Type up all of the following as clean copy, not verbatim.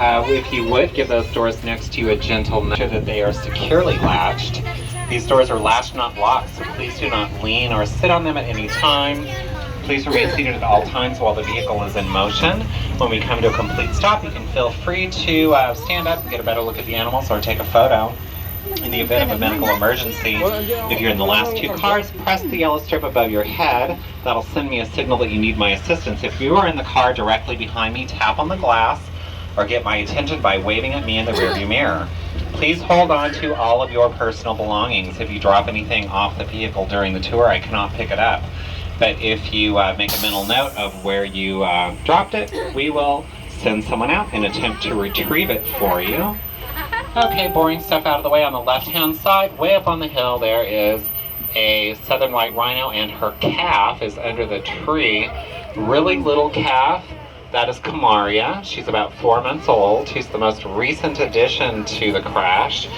if you would, give those doors next to you a gentle nudge so that they are securely latched. These doors are latched, not locked, so please do not lean or sit on them at any time. Please remain seated at all times while the vehicle is in motion. When we come to a complete stop, you can feel free to stand up and get a better look at the animals or take a photo. In the event of a medical emergency, if you're in the last two cars, press the yellow strip above your head. That'll send me a signal that you need my assistance. If you are in the car directly behind me, tap on the glass or get my attention by waving at me in the rearview mirror. Please hold on to all of your personal belongings. If you drop anything off the vehicle during the tour, I cannot pick it up. But if you make a mental note of where you dropped it, we will send someone out and attempt to retrieve it for you. Okay, boring stuff out of the way. On the left-hand side, way up on the hill, there is a southern white rhino, and her calf is under the tree. Really little calf. That is Kamaria. She's about 4 months old. She's the most recent addition to the crash.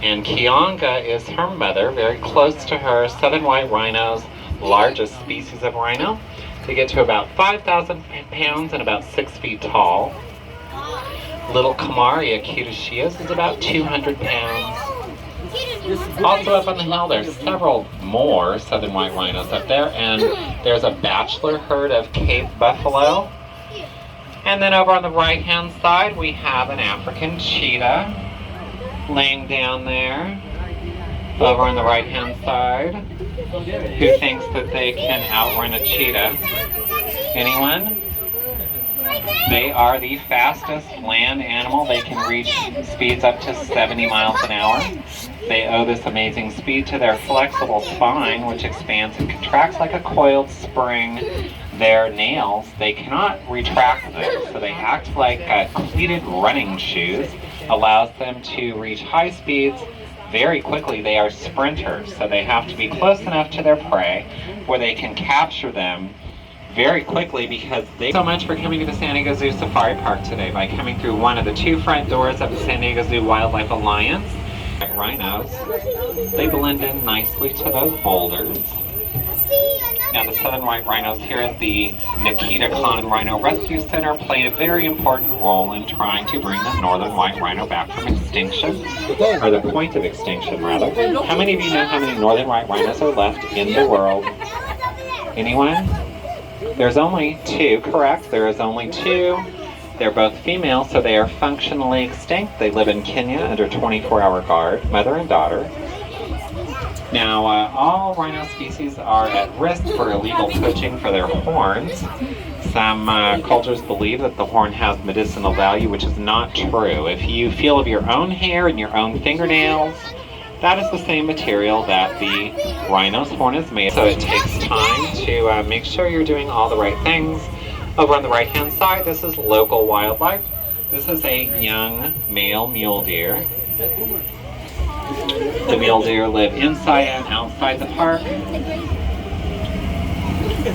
And Kianga is her mother, very close to her. Southern white rhinos, largest species of rhino. They get to about 5,000 pounds and about 6 feet tall. Little Kamaria, cute as she is about 200 pounds. Also up on the hill, there's several more southern white rhinos up there, and there's a bachelor herd of Cape buffalo. And then over on the right-hand side, we have an African cheetah laying down there. Over on the right-hand side, who thinks that they can outrun a cheetah? Anyone? They are the fastest land animal. They can reach speeds up to 70 miles an hour. They owe this amazing speed to their flexible spine, which expands and contracts like a coiled spring. Their nails, they cannot retract them, so they act like cleated running shoes, allows them to reach high speeds very quickly. They are sprinters, so they have to be close enough to their prey where they can capture them very quickly, because they... So much for coming to the San Diego Zoo Safari Park today by coming through one of the 2 front doors of the San Diego Zoo Wildlife Alliance. Rhinos, they blend in nicely to those boulders. Now the southern white rhinos here at the Nikita Khan Rhino Rescue Center play a very important role in trying to bring the northern white rhino back from extinction, or the point of extinction rather. How many of you know how many northern white rhinos are left in the world? Anyone? There's only 2, correct? There is only 2. They're both female, so they are functionally extinct. They live in Kenya under 24-hour guard, mother and daughter. Now, all rhino species are at risk for illegal poaching for their horns. Some cultures believe that the horn has medicinal value, which is not true. If you feel of your own hair and your own fingernails, that is the same material that the rhino's horn is made. So it takes time to make sure you're doing all the right things. Over on the right-hand side, this is local wildlife. This is a young male mule deer. The mule deer live inside and outside the park.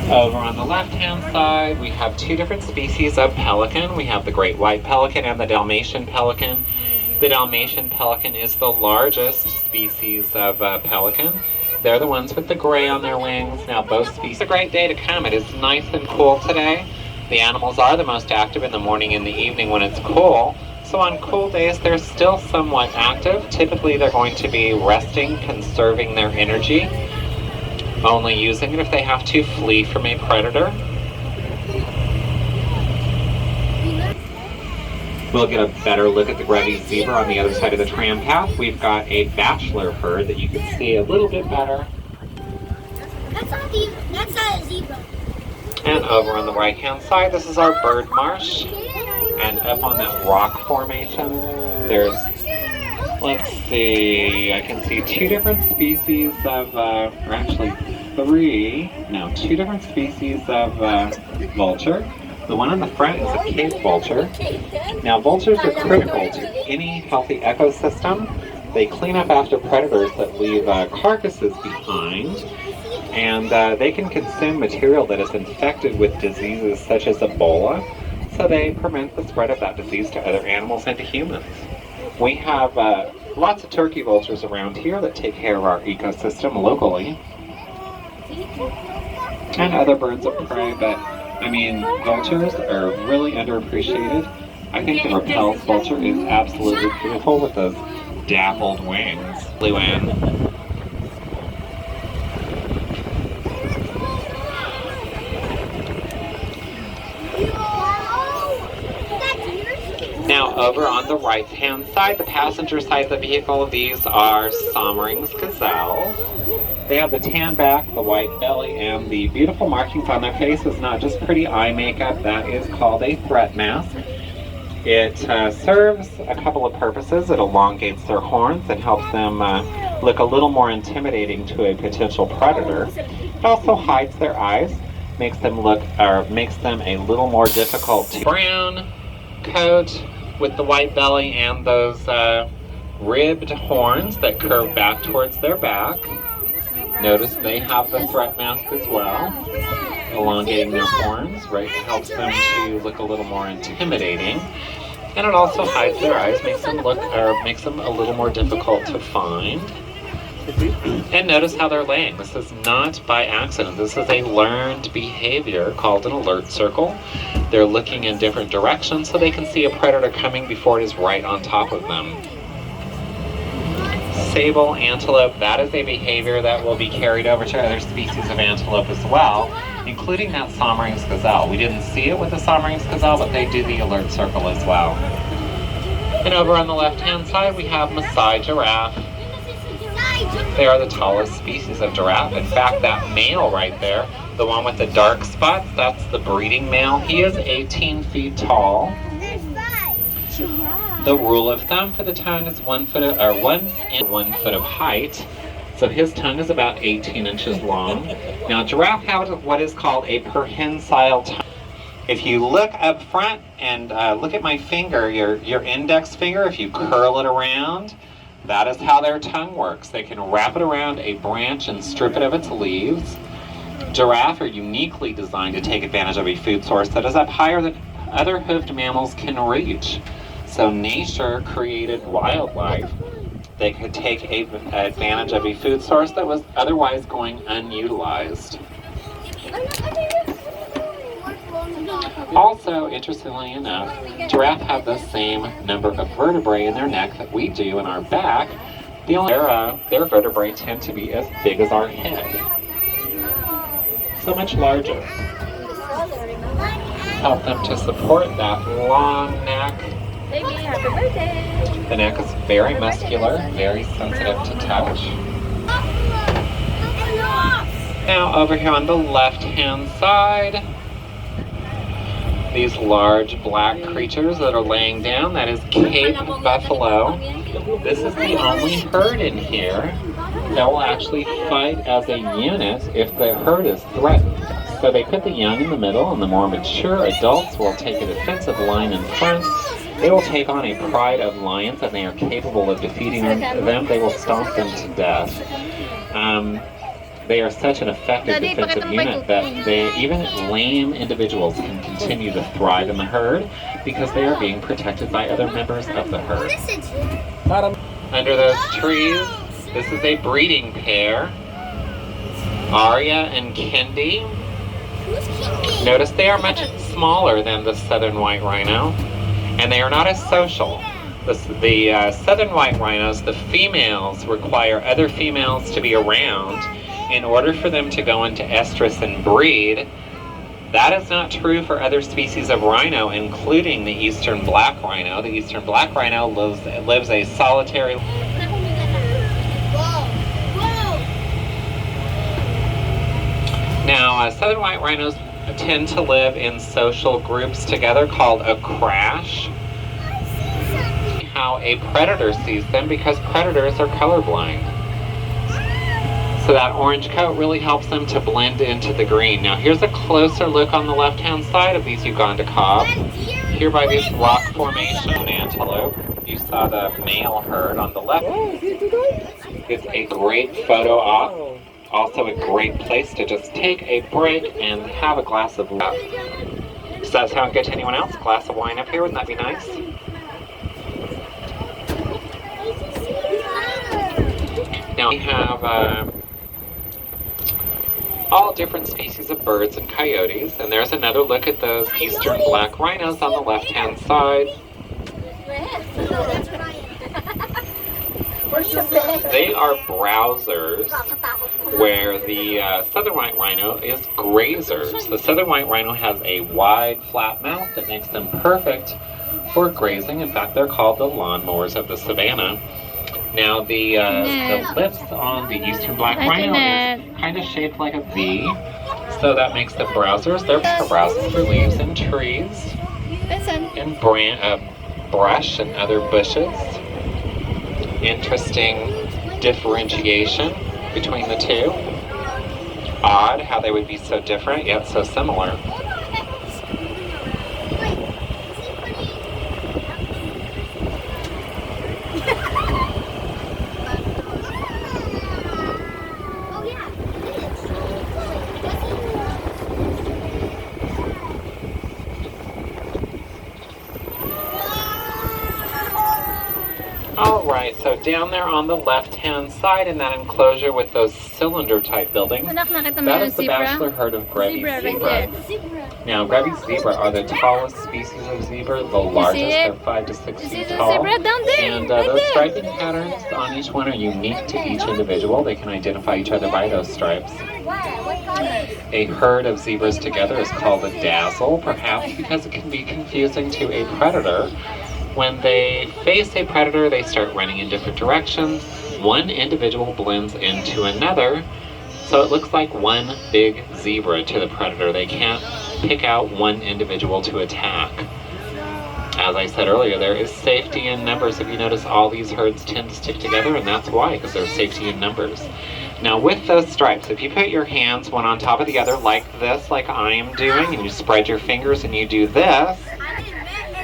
Over on the left-hand side, we have 2 different species of pelican. We have the great white pelican and the Dalmatian pelican. The Dalmatian pelican is the largest species of pelican. They're the ones with the gray on their wings. Now both species. It's a great day to come. It is nice and cool today. The animals are the most active in the morning and the evening when it's cool. So on cool days, they're still somewhat active. Typically, they're going to be resting, conserving their energy, only using it if they have to flee from a predator. We'll get a better look at the Grevy zebra on the other side of the tram path. We've got a bachelor herd that you can see a little bit better. That's not a zebra. And over on the right-hand side, this is our bird marsh. And up on that rock formation, there's, let's see, I can see 2 different species of, or actually 2 different species of vulture. The one on the front is a Cape vulture. Now, vultures are critical to any healthy ecosystem. They clean up after predators that leave carcasses behind, and they can consume material that is infected with diseases such as Ebola. So they prevent the spread of that disease to other animals and to humans. We have lots of turkey vultures around here that take care of our ecosystem locally. And other birds of prey, but I mean, vultures are really underappreciated. I think the rappel sculpture is absolutely beautiful with those dappled wings. Luann. Now over on the right-hand side, the passenger side of the vehicle, these are Sommering's gazelles. They have the tan back, the white belly, and the beautiful markings on their face. Is not just pretty eye makeup, that is called a threat mask. It serves a couple of purposes. It elongates their horns and helps them look a little more intimidating to a potential predator. It also hides their eyes, makes them a little more difficult to. Brown coat with the white belly and those ribbed horns that curve back towards their back. Notice they have the threat mask as well, elongating their horns, right? It helps them to look a little more intimidating. And it also hides their eyes, makes them a little more difficult to find. And notice how they're laying. This is not by accident. This is a learned behavior called an alert circle. They're looking in different directions so they can see a predator coming before it is right on top of them. Sable antelope, that is a behavior that will be carried over to other species of antelope as well, including that Sommering's gazelle. We didn't see it with the Sommering's gazelle, but they do the alert circle as well. And over on the left-hand side, we have Maasai giraffe. They are the tallest species of giraffe. In fact, that male right there, the one with the dark spots, that's the breeding male. He is 18 feet tall. The rule of thumb for the tongue is 1 foot of height. So his tongue is about 18 inches long. Now, giraffe have what is called a prehensile tongue. If you look up front and look at my finger, your index finger, if you curl it around, that is how their tongue works. They can wrap it around a branch and strip it of its leaves. Giraffe are uniquely designed to take advantage of a food source that is up higher than other hoofed mammals can reach. So nature created wildlife that could take advantage of a food source that was otherwise going unutilized. Also, interestingly enough, giraffe have the same number of vertebrae in their neck that we do in our back. Their vertebrae tend to be as big as our head. So much larger. Help them to support that long neck. Baby, happy birthday! The neck is very muscular, very sensitive to touch. Now over here on the left-hand side, these large black creatures that are laying down, that is Cape buffalo. This is the only herd in here that will actually fight as a unit if the herd is threatened. So they put the young in the middle, and the more mature adults will take a defensive line in front. They will take on a pride of lions, and they are capable of defeating them. They will stomp them to death. They are such an effective defensive unit that even lame individuals can continue to thrive in the herd because they are being protected by other members of the herd. Under those trees, this is a breeding pair, Arya and Kendi. Notice they are much smaller than the southern white rhino, and they are not as social. The southern white rhinos, the females require other females to be around in order for them to go into estrus and breed. That is not true for other species of rhino, including the eastern black rhino. The eastern black rhino lives a solitary life. Now, southern white rhinos tend to live in social groups together called a crash. How a predator sees them, because predators are colorblind. So that orange coat really helps them to blend into the green. Now here's a closer look on the left-hand side of these Uganda cobs. Here by this rock formation antelope, you saw the male herd on the left. It's a great photo op. Also a great place to just take a break and have a glass of wine. Does that sound good to anyone else? A glass of wine up here, wouldn't that be nice? Now we have all different species of birds and coyotes. And there's another look at those eastern black rhinos on the left-hand side. They are browsers, where the southern white rhino is grazers. The southern white rhino has a wide, flat mouth that makes them perfect for grazing. In fact, they're called the lawnmowers of the savannah. Now, the lips on the eastern black rhino is kind of shaped like a V, so that makes them browsers. They're browsing through leaves and trees, and brush and other bushes. Interesting differentiation between the two. Odd how they would be so different yet so similar. Alright, so down there on the left-hand side in that enclosure with those cylinder-type buildings, that is the bachelor herd of Grevy's zebra. Now, Grevy's zebra are the tallest species of zebra, the largest. They're 5 to 6 feet tall. And those striping patterns on each one are unique to each individual. They can identify each other by those stripes. A herd of zebras together is called a dazzle, perhaps because it can be confusing to a predator. When they face a predator, they start running in different directions. One individual blends into another, so it looks like one big zebra to the predator. They can't pick out one individual to attack. As I said earlier, there is safety in numbers. If you notice, all these herds tend to stick together, and that's why, because there's safety in numbers. Now, with those stripes, if you put your hands one on top of the other like this, like I am doing, and you spread your fingers and you do this,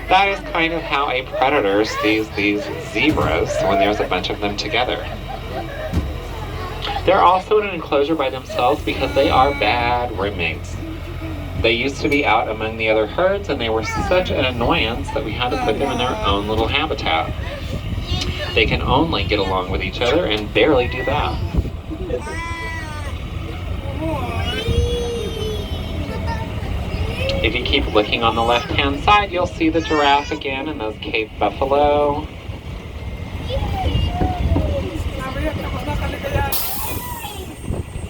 that is kind of how a predator sees these zebras when there's a bunch of them together. They're also in an enclosure by themselves because they are bad roommates. They used to be out among the other herds, and they were such an annoyance that we had to put them in their own little habitat. They can only get along with each other and barely do that. If you keep looking on the left-hand side, you'll see the giraffe again and those Cape buffalo.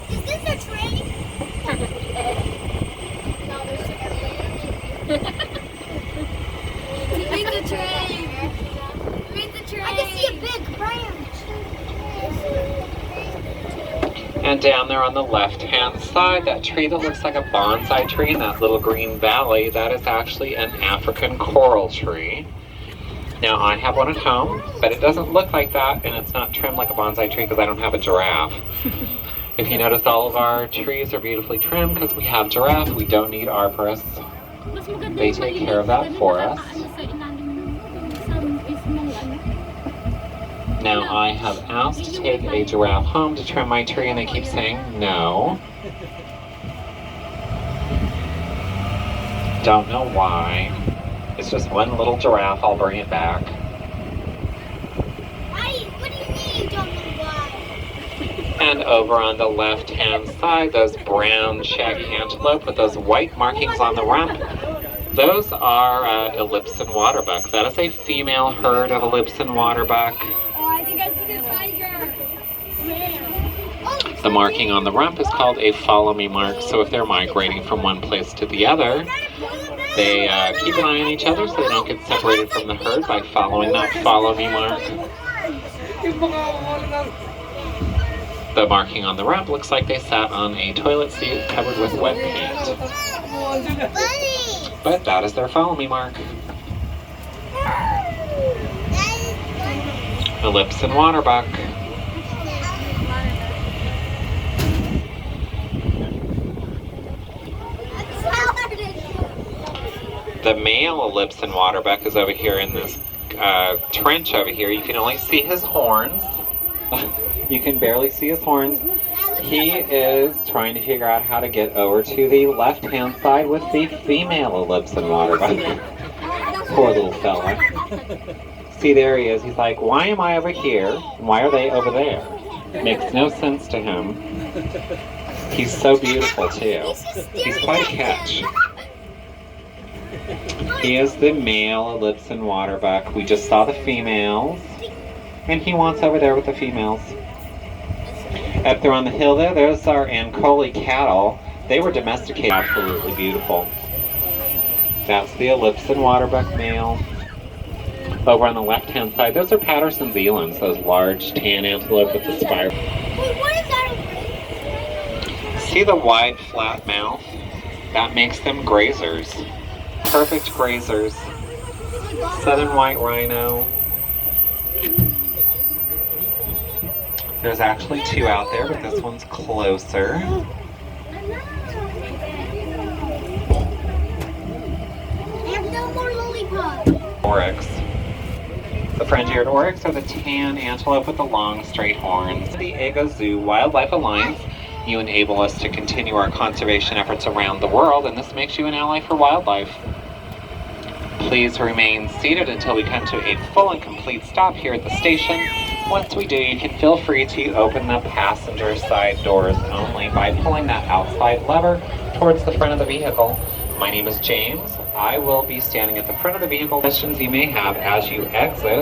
Is this a train? Read the train. Read the train. I can see a big branch. And down there on the left-hand side, that tree that looks like a bonsai tree in that little green valley, that is actually an African coral tree. Now, I have one at home, but it doesn't look like that, and it's not trimmed like a bonsai tree because I don't have a giraffe. If you notice, all of our trees are beautifully trimmed because we have giraffe. We don't need arborists. They take care of that for us. Now, I have asked to take a giraffe home to trim my tree, and they keep saying no. Don't know why. It's just one little giraffe. I'll bring it back. What do you mean you don't know why? And over on the left-hand side, those brown shaggy antelope with those white markings on the rump, those are Ellipsan waterbuck. That is a female herd of Ellipsan waterbuck. The marking on the rump is called a follow me mark, so if they're migrating from one place to the other, they keep an eye on each other so they don't get separated from the herd by following that follow me mark. The marking on the rump looks like they sat on a toilet seat covered with wet paint. But that is their follow me mark. Ellipsan waterbuck. The male Ellipsan waterbuck is over here in this trench over here. You can only see his horns. You can barely see his horns. He is trying to figure out how to get over to the left-hand side with the female Ellipsan waterbuck. Poor little fella. See, there he is. He's like, why am I over here? And why are they over there? Makes no sense to him. He's so beautiful too. He's quite a catch. He is the male Ellipsan waterbuck. We just saw the females. And he wants over there with the females. Up there on the hill there, those are Ancoli cattle. They were domesticated. Absolutely beautiful. That's the Ellipsan waterbuck male. Over on the left-hand side, those are Patterson's elands, those large tan antelope with the spiral. Wait, what is that? See the wide, flat mouth? That makes them grazers. Perfect grazers. Southern white rhino. There's actually two out there, but this one's closer. And no more lollipops. Oryx. The fringe-eared oryx are the tan antelope with the long, straight horns. The Ego Zoo Wildlife Alliance, you enable us to continue our conservation efforts around the world, and this makes you an ally for wildlife. Please remain seated until we come to a full and complete stop here at the station. Once we do, you can feel free to open the passenger side doors only by pulling that outside lever towards the front of the vehicle. My name is James. I will be standing at the front of the vehicle. Questions you may have as you exit.